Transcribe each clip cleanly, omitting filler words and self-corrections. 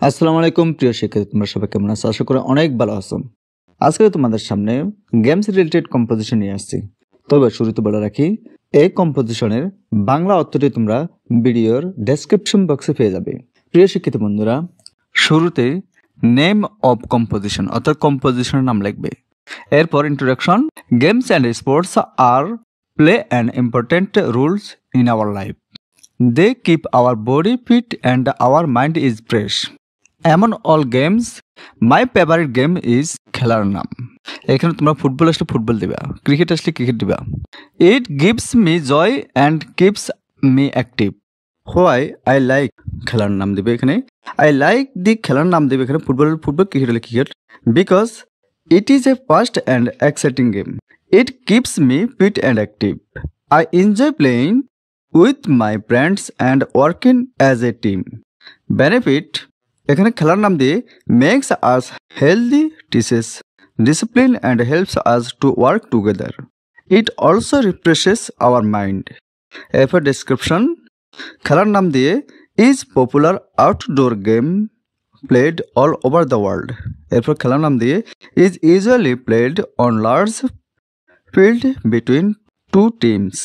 আসসালামু আলাইকুম প্রিয় শিক্ষার্থী, তোমরা সবাই কেমন আছো? আশা করি অনেক ভালো আছো। আজকে তোমাদের সামনে গেমস রিলেটেড কম্পোজিশন নিয়ে আসছি। তবে শুরুতে বলে রাখি, এই কম্পোজিশনের বাংলা অর্থটি তোমরা ভিডিওর ডেসক্রিপশন বক্সে পেয়ে যাবে। প্রিয় শিক্ষার্থী বন্ধুরা, শুরুতে নেম অফ কম্পোজিশন অর্থাৎ কম্পোজিশনের নাম লিখবে। এরপর introduction. Games and sports are play an important roles in our life. They keep our body fit and our mind is fresh. Among all games my favourite game is খেলার নাম। এখানে তোমরা football আসলে football দিবা, cricket আসলে cricket দিবা। It gives me joy and keeps me active. Why I like খেলার নাম দিবে এখানে। আই লাইক দি খেলার নাম দিবে এখানে ফুটবল ফুটবল, ক্রিকেট হলে cricket. Because it is a fast and exciting game. It keeps me fit and active. I enjoy playing with my friends and working as a team. Benefit এখানে খেলার নাম দিয়ে makes us healthy, teaches discipline and helps us to work together. It also refreshes our mind. এরপর description. খেলার নাম দিয়ে is popular outdoor game played all over the world. এরপর খেলার নাম দিয়ে is usually played on large field between two teams.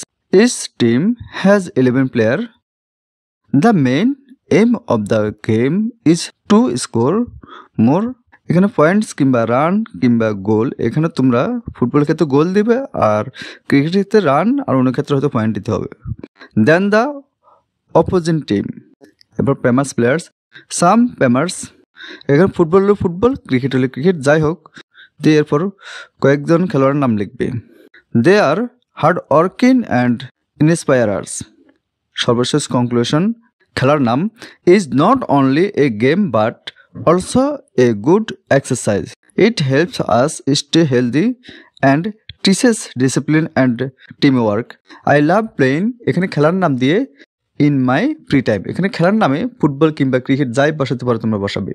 Each team has 11 player. The main aim of the game is to score more। এখানে points কিংবা run কিংবা goal, এখানে তোমরা football ক্ষেত্রে গোল দিবে আর ক্রিকেট ক্ষেত্রে রান আর অন্য ক্ষেত্রে হয়তো পয়েন্ট দিতে হবে। দেন দ্য অপোজিং টিম। এবার ফেমাস প্লেয়ার্স, সাম ফেমাস। এখানে ফুটবল হলে ফুটবল, ক্রিকেট হলে ক্রিকেট, যাই হোক দিয়ে এরপর কয়েকজন খেলোয়াড়ের নাম লিখবে। দে আর হার্ড ওয়ার্কিং অ্যান্ড ইন্সপায়ারার্স। সর্বশেষ কনক্লুশন। খেলার নাম is not only a game but also a good exercise. It helps us stay healthy and teaches discipline and team work. I love playing. এখানে খেলার নাম দিয়ে ইন মাই ফ্রি টাইম। এখানে খেলার নামে ফুটবল কিংবা ক্রিকেট যাই বসাতে পারো তোমরা বসাবে।